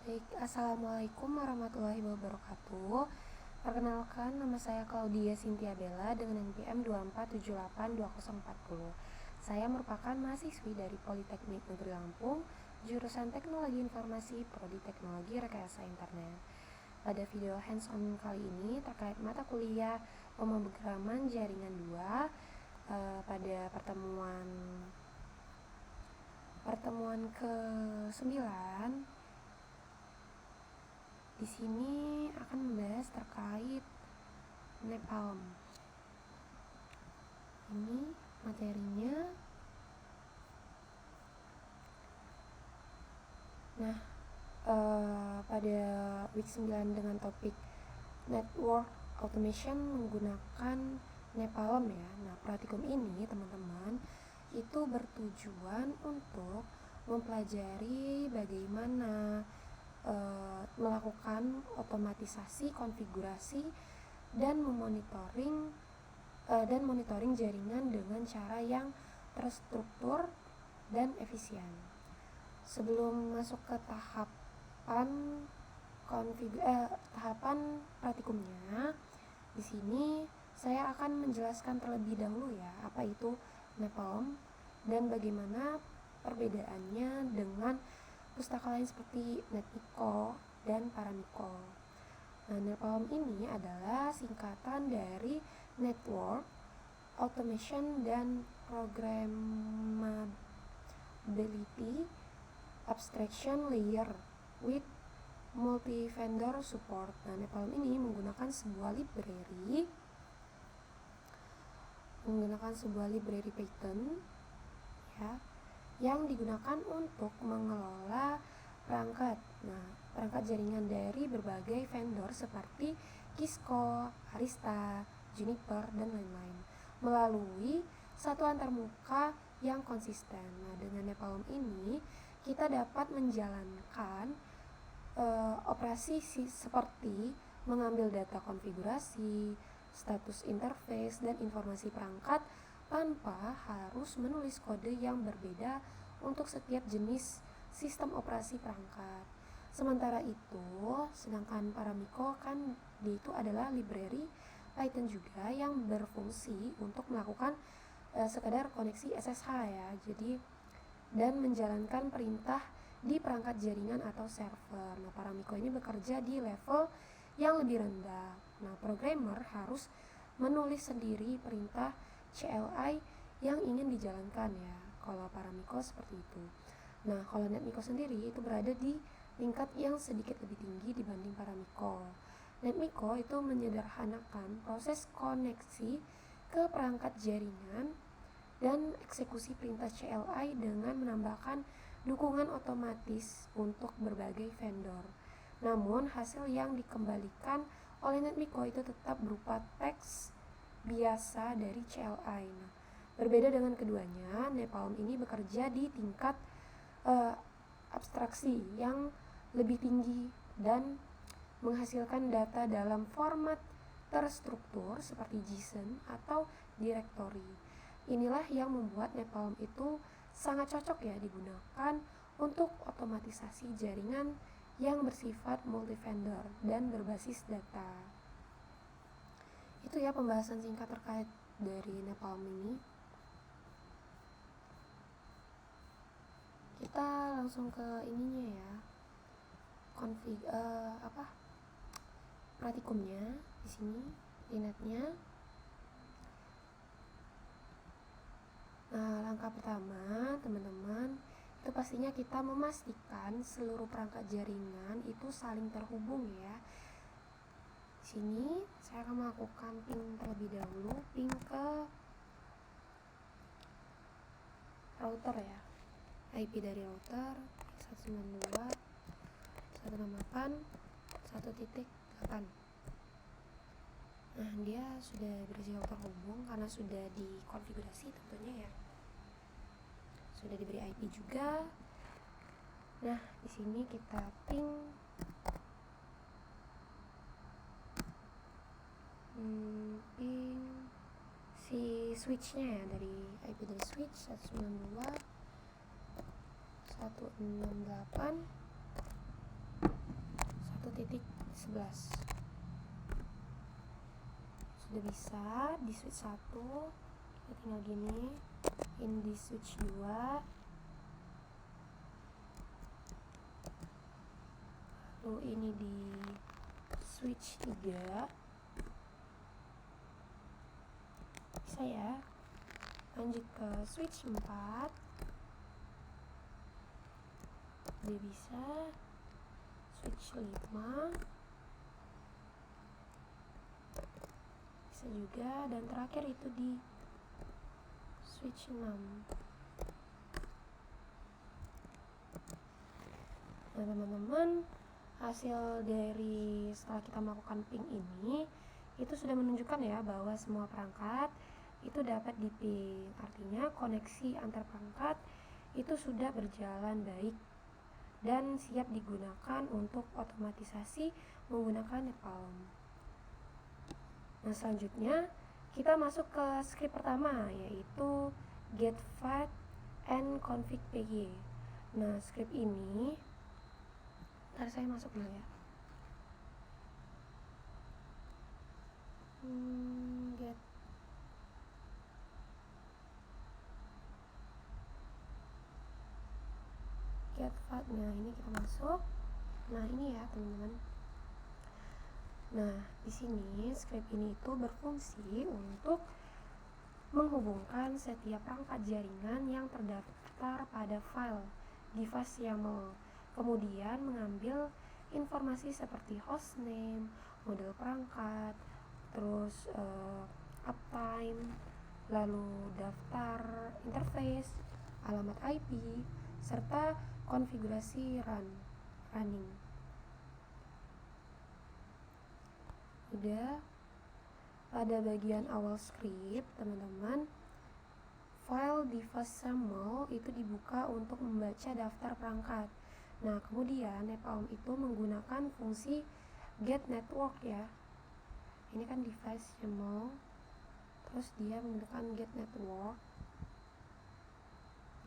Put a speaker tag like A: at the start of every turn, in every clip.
A: Baik, Assalamualaikum warahmatullahi wabarakatuh. Perkenalkan, nama saya Claudia Cynthia Bella dengan NPM 24782040. Saya merupakan mahasiswi dari Politeknik Negeri Lampung, jurusan Teknologi Informasi, Prodi Teknologi Rekayasa Internet. Pada video hands-on kali ini terkait mata kuliah pemrograman jaringan 2, pada pertemuan ke-9. Di sini akan membahas terkait napalm. Ini materinya. Nah, pada week 9 dengan topik network automation menggunakan napalm ya. Nah, praktikum ini teman-teman itu bertujuan untuk mempelajari bagaimana melakukan otomatisasi konfigurasi dan monitoring jaringan dengan cara yang terstruktur dan efisien. Sebelum masuk ke tahapan praktikumnya, di sini saya akan menjelaskan terlebih dahulu ya apa itu napalm dan bagaimana perbedaannya dengan pustaka lain seperti NetMiko dan Paramiko. Nah, napalm ini adalah singkatan dari Network Automation dan Programmability Abstraction Layer with Multi-Vendor Support. Nah, napalm ini menggunakan sebuah library Python ya, yang digunakan untuk mengelola perangkat. Nah, perangkat jaringan dari berbagai vendor seperti Cisco, Arista, Juniper, dan lain-lain melalui satu antarmuka yang konsisten. Nah, dengan napalm ini kita dapat menjalankan operasi seperti mengambil data konfigurasi, status interface, dan informasi perangkat tanpa harus menulis kode yang berbeda untuk setiap jenis sistem operasi perangkat. Sementara itu, sedangkan Paramiko kan dia itu adalah library Python juga yang berfungsi untuk melakukan sekadar koneksi SSH ya. Jadi dan menjalankan perintah di perangkat jaringan atau server. Nah, Paramiko ini bekerja di level yang lebih rendah. Nah, programmer harus menulis sendiri perintah CLI yang ingin dijalankan ya. Kalau Paramiko seperti itu. Nah, kalau NetMiko sendiri itu berada di tingkat yang sedikit lebih tinggi dibanding Paramiko. NetMiko itu menyederhanakan proses koneksi ke perangkat jaringan dan eksekusi perintah CLI dengan menambahkan dukungan otomatis untuk berbagai vendor. Namun, hasil yang dikembalikan oleh NetMiko itu tetap berupa teks biasa dari CLI. Nah, berbeda dengan keduanya, napalm ini bekerja di tingkat abstraksi yang lebih tinggi dan menghasilkan data dalam format terstruktur seperti JSON atau directory. Inilah yang membuat napalm itu sangat cocok ya digunakan untuk otomatisasi jaringan yang bersifat multi-vendor dan berbasis data. Itu ya pembahasan singkat terkait dari napalm ini. Kita langsung ke ininya ya. Praktikumnya di sini, di netnya. Nah, langkah pertama, teman-teman, itu pastinya kita memastikan seluruh perangkat jaringan itu saling terhubung ya. Di sini saya akan melakukan ping terlebih dahulu, ping ke router ya. IP dari router 192.168.1.8. Nah, dia sudah berhasil terhubung karena sudah dikonfigurasi tentunya ya. Sudah diberi IP juga. Nah, di sini kita ping si switchnya ya, dari IP dari switch 192.168 udah bisa. Di switch 1 kita tinggal gini, ini di switch 2, lalu ini di switch 3, bisa ya. Lanjut ke switch 4, udah bisa. Switch 5 bisa juga, dan terakhir itu di switch 6. Nah teman-teman, hasil dari setelah kita melakukan ping ini itu sudah menunjukkan ya bahwa semua perangkat itu dapat di-ping. Artinya koneksi antar perangkat itu sudah berjalan baik dan siap digunakan untuk otomatisasi menggunakan Napalm. Nah selanjutnya kita masuk ke script pertama, yaitu get fat and config py. Nah script ini, ntar saya masuk dulu ya. Get fat. Nah ini kita masuk. Nah ini ya teman-teman. Nah di sini script ini itu berfungsi untuk menghubungkan setiap perangkat jaringan yang terdaftar pada file device YAML, kemudian mengambil informasi seperti hostname, model perangkat, terus uptime, lalu daftar interface, alamat IP, serta konfigurasi running. Udah. Pada bagian awal script teman-teman, file device YAML itu dibuka untuk membaca daftar perangkat. Nah kemudian Napalm itu menggunakan fungsi get network ya. Ini kan device YAML, terus dia menggunakan get network.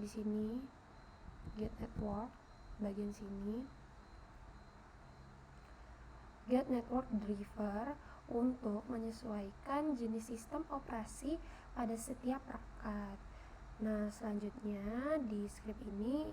A: Di sini get network bagian sini, get network driver untuk menyesuaikan jenis sistem operasi pada setiap perangkat. Nah selanjutnya di script ini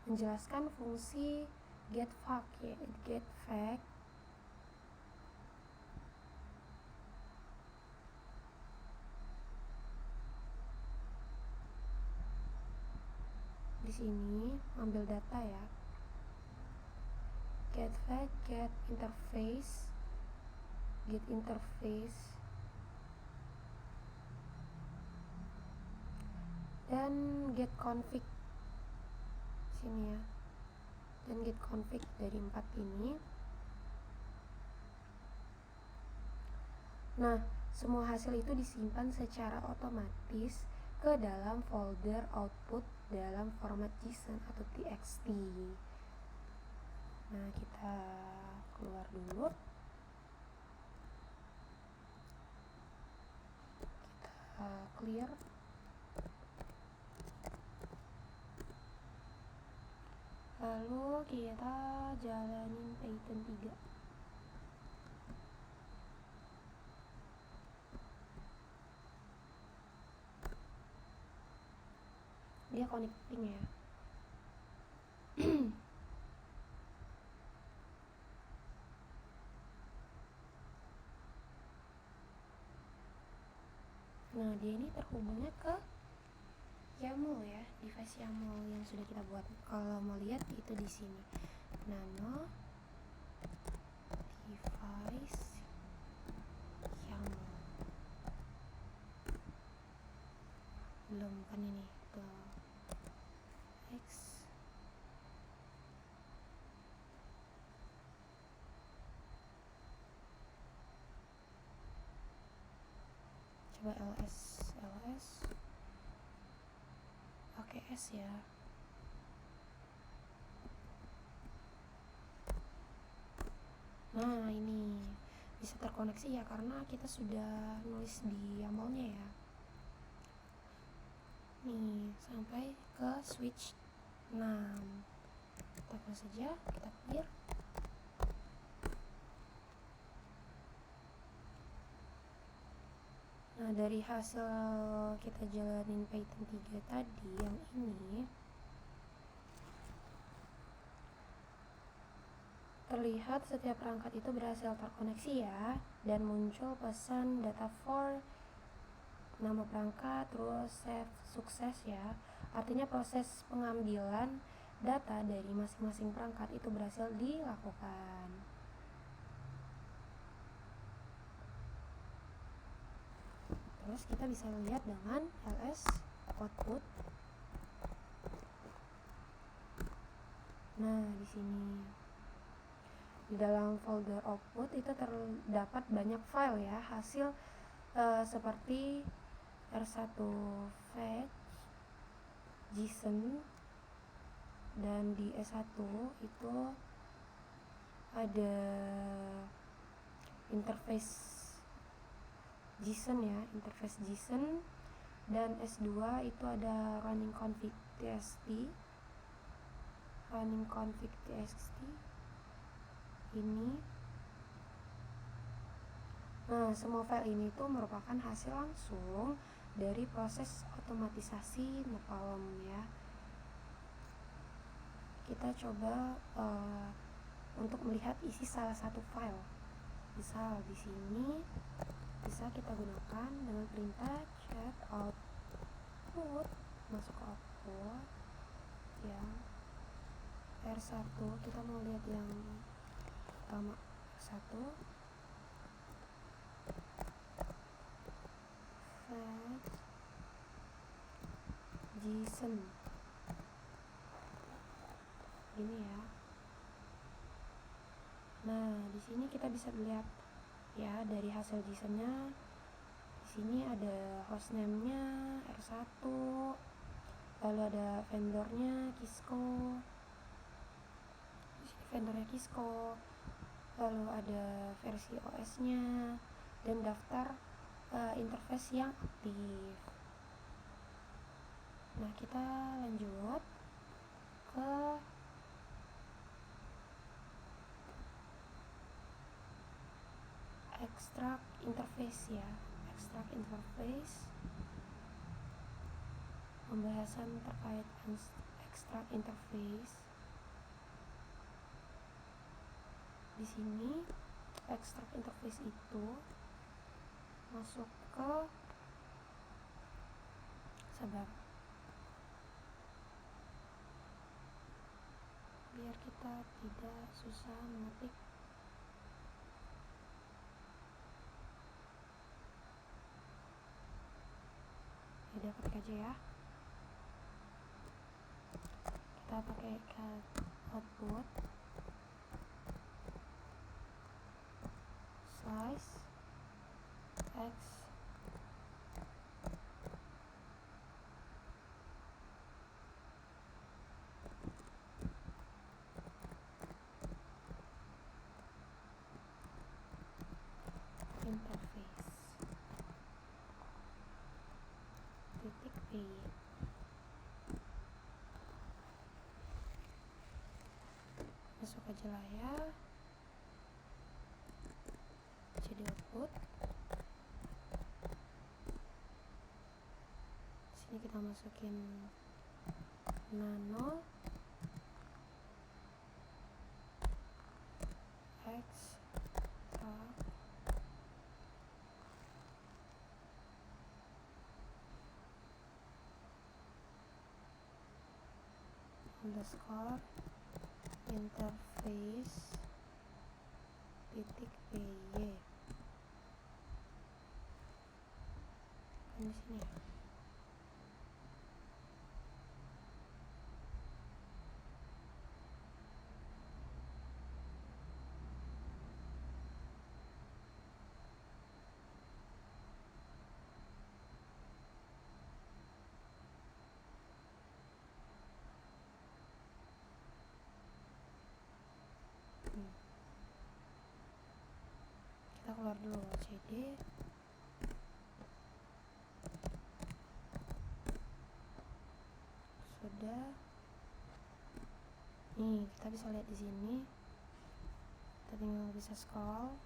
A: menjelaskan fungsi get fact ya, get fact. Di sini ambil data ya. Get fact, get interface, get interface, dan get config sini ya, dan get config dari 4 ini. Nah semua hasil itu disimpan secara otomatis ke dalam folder output dalam format JSON atau TXT. Nah kita keluar dulu, kita clear. Lalu kita jalanin Python 3. Dia connecting ya. Nah dia ini terhubungnya ke YAML ya, device YAML yang sudah kita buat. Kalau mau lihat itu di sini, nano device YAML. Belum kan ini ke X. Coba ls pakai S ya. Nah ini bisa terkoneksi ya karena kita sudah nulis di YAML-nya ya. Nih sampai ke switch 6. Kita close saja, kita clear. Nah, dari hasil kita jalanin Python 3 tadi yang ini, terlihat setiap perangkat itu berhasil terkoneksi ya, dan muncul pesan data for nama perangkat, terus save sukses ya. Artinya proses pengambilan data dari masing-masing perangkat itu berhasil dilakukan. Terus kita bisa lihat dengan ls output. Nah, di sini di dalam folder output itu terdapat banyak file ya, hasil seperti R1 fetch, JSON, dan di S1 itu ada interface JSON ya, interface JSON, dan S2 itu ada running config txt ini. Nah, semua file ini tuh merupakan hasil langsung dari proses otomatisasi Napalm ya. Kita coba untuk melihat isi salah satu file. Misal di sini bisa kita gunakan dengan perintah chat output, masuk ke output ya. R1 kita mau lihat yang pertama, R1 fetch JSON ini ya. Nah, di sini kita bisa lihat ya dari hasil JSON-nya. Di sini ada hostname-nya R1, lalu ada vendornya Kisco. Di sini vendornya Kisco, lalu ada versi OS-nya dan daftar interface yang aktif. Nah, kita lanjut ke extract interface ya. Extract interface, pembahasan terkait extract interface. Di sini extract interface itu masuk ke sabar biar kita tidak susah mengetik. Udah ketik aja ya. Kita pakai output slice x interface titik p. Masuk aja lah ya, jadi output. Sini kita masukin nano x underscore interface titik py kan di sini ya. Kita keluar dulu cd. Sudah. Nih, kita bisa lihat di sini. Kita tinggal bisa scroll.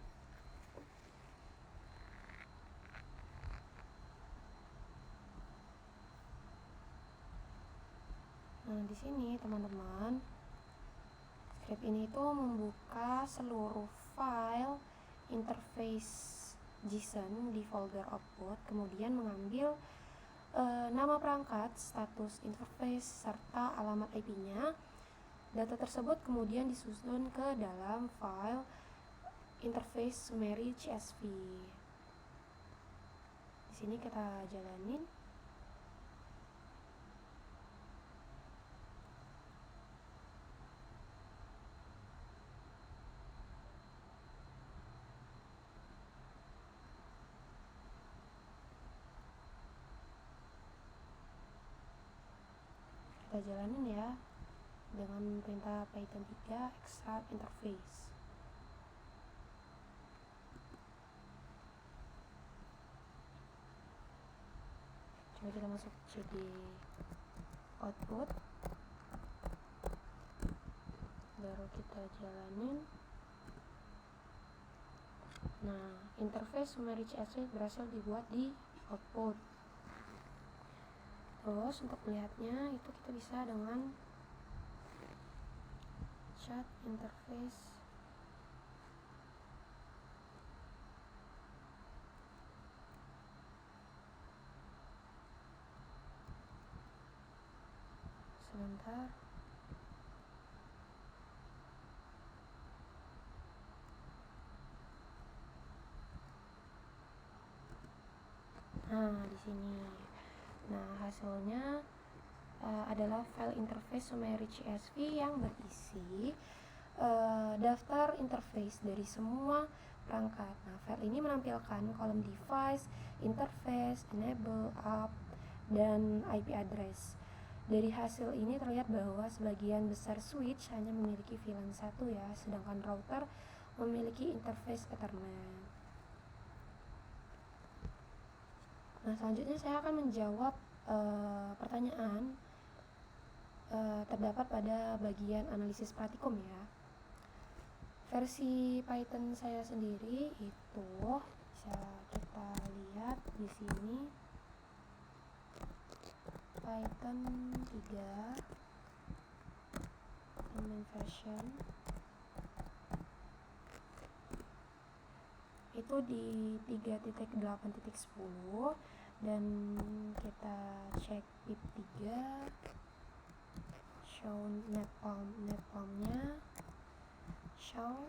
A: di sini teman-teman, script ini itu membuka seluruh file interface JSON di folder output, kemudian mengambil nama perangkat, status interface, serta alamat IP-nya. Data tersebut kemudian disusun ke dalam file interface summary CSV. Di sini kita jalanin. Kita jalanin ya dengan perintah Python 3 extract interface. Coba kita masuk cd output, baru kita jalanin. Nah, interface summary CSV berhasil dibuat di output. Terus untuk melihatnya itu kita bisa dengan chat interface sebentar. Nah, di sini. Nah, hasilnya adalah file interface summary CSV yang berisi daftar interface dari semua perangkat. Nah, file ini menampilkan kolom device, interface, enable, app, dan IP address. Dari hasil ini terlihat bahwa sebagian besar switch hanya memiliki VLAN 1 ya, sedangkan router memiliki interface Ethernet. Nah, selanjutnya saya akan menjawab pertanyaan terdapat pada bagian analisis praktikum ya. Versi Python saya sendiri itu bisa kita lihat di sini, Python 3 main version itu di 3.8.10, dan kita cek pip 3 show napalmnya show.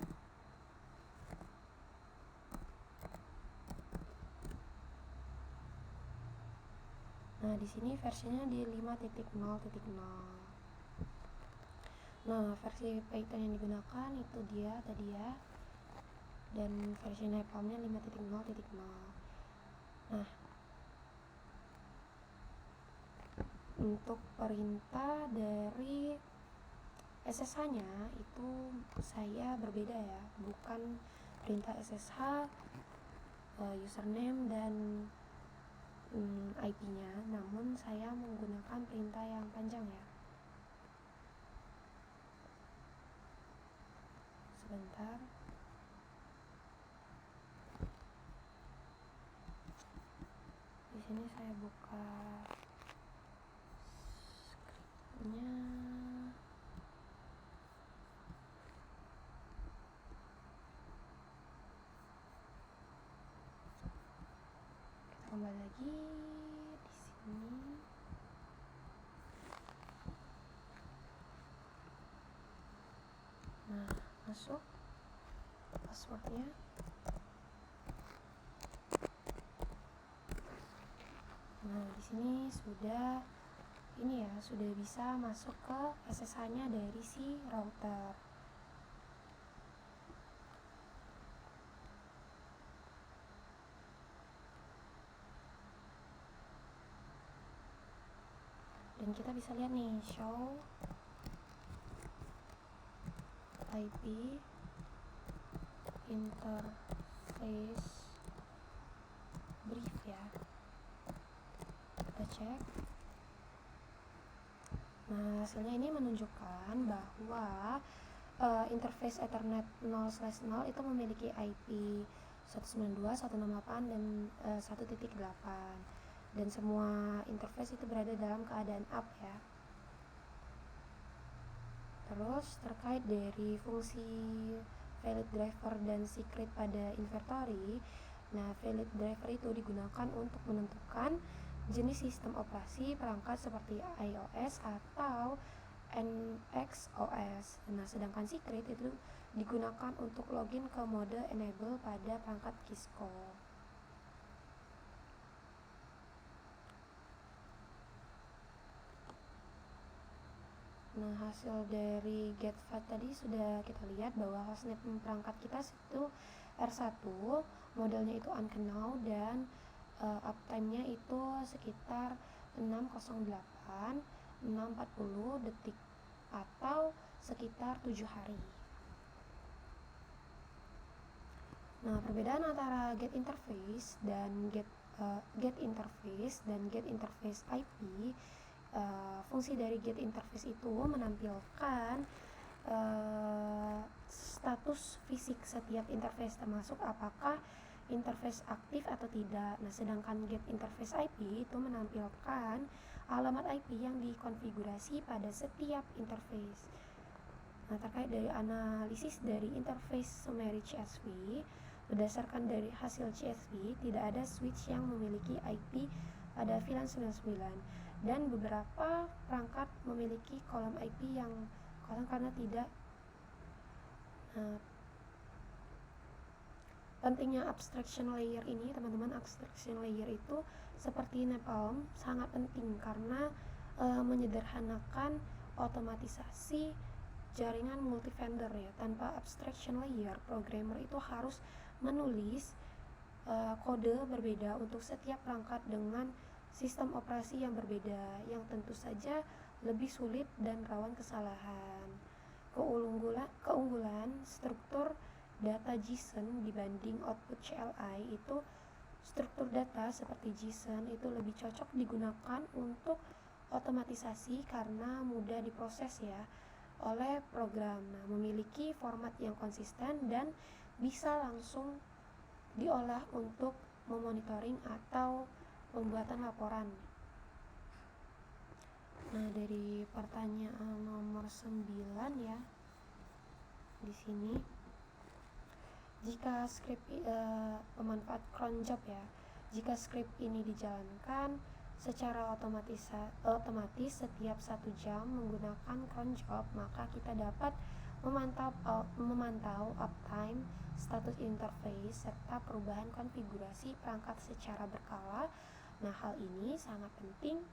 A: Nah, di sini versinya di 5.0.0. Nah, versi Python yang digunakan itu dia tadi ya, dan versi napalmnya 5.0.0. Nah, untuk perintah dari SSH-nya itu saya berbeda ya, bukan perintah SSH username dan IP-nya, namun saya menggunakan perintah yang panjang ya. Sebentar. Di sini saya buka skripnya. Kita kembali lagi di sini. Nah, masuk passwordnya. Nah, di sini sudah sudah bisa masuk ke SSH-nya dari si router. Dan kita bisa lihat nih, show IP interface brief ya. Kita cek. Nah, hasilnya ini menunjukkan bahwa interface Ethernet 0/0 itu memiliki IP 192.168 dan 1.8, dan semua interface itu berada dalam keadaan up ya. Terus terkait dari fungsi valid driver dan secret pada inventory. Nah, valid driver itu digunakan untuk menentukan jenis sistem operasi perangkat seperti iOS atau NXOS. Nah, sedangkan secret itu digunakan untuk login ke mode enable pada perangkat Cisco. Nah, hasil dari GetFat tadi sudah kita lihat bahwa hostname perangkat kita itu R1, modelnya itu unknown dan uptime-nya itu sekitar 608 640 detik atau sekitar 7 hari. Nah, perbedaan antara get interface dan get interface IP. Fungsi dari get interface itu menampilkan status fisik setiap interface, termasuk apakah interface aktif atau tidak. Nah, sedangkan get interface IP itu menampilkan alamat IP yang dikonfigurasi pada setiap interface. Nah, terkait dari analisis dari interface summary CSV, berdasarkan dari hasil CSV, tidak ada switch yang memiliki IP pada VLAN 99 dan beberapa perangkat memiliki kolom IP yang kosong karena tidak. Pentingnya abstraction layer ini, teman-teman, abstraction layer itu seperti Napalm sangat penting karena menyederhanakan otomatisasi jaringan multi vendor ya. Tanpa abstraction layer, programmer itu harus menulis kode berbeda untuk setiap perangkat dengan sistem operasi yang berbeda, yang tentu saja lebih sulit dan rawan kesalahan. Keunggulan struktur data JSON dibanding output CLI itu, struktur data seperti JSON itu lebih cocok digunakan untuk otomatisasi karena mudah diproses ya oleh program. Nah, memiliki format yang konsisten dan bisa langsung diolah untuk memonitoring atau pembuatan laporan. Nah, dari pertanyaan nomor 9 ya. Di sini, jika script pemanfaat cron job ya. Jika script ini dijalankan secara otomatis setiap 1 jam menggunakan cron job, maka kita dapat memantau uptime, status interface, serta perubahan konfigurasi perangkat secara berkala. Nah, hal ini sangat penting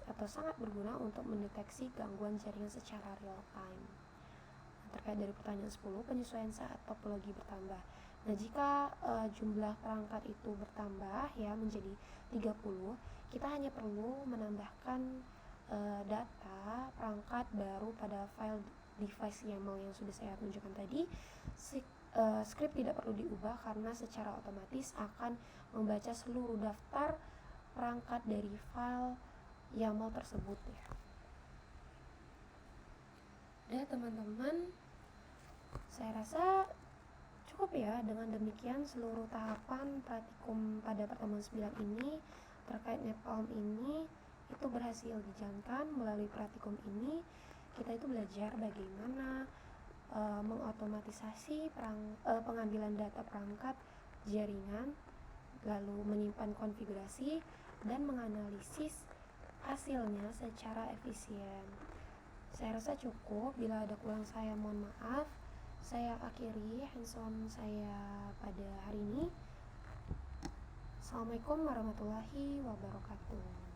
A: atau sangat berguna untuk mendeteksi gangguan jaringan secara real time. Terkait dari pertanyaan 10, penyesuaian saat topologi bertambah. Nah, jika jumlah perangkat itu bertambah ya menjadi 30, kita hanya perlu menambahkan data perangkat baru pada file device YAML yang sudah saya tunjukkan tadi. Script tidak perlu diubah karena secara otomatis akan membaca seluruh daftar perangkat dari file YAML tersebut ya. Udah teman-teman, saya rasa cukup ya. Dengan demikian seluruh tahapan praktikum pada pertemuan 9 ini terkait Napalm ini itu berhasil dijalankan. Melalui praktikum ini kita itu belajar bagaimana mengotomatisasi pengambilan data perangkat jaringan, lalu menyimpan konfigurasi dan menganalisis hasilnya secara efisien. Saya rasa cukup. Bila ada kurang saya mohon maaf. Saya akhiri hands-on saya pada hari ini. Assalamualaikum warahmatullahi wabarakatuh.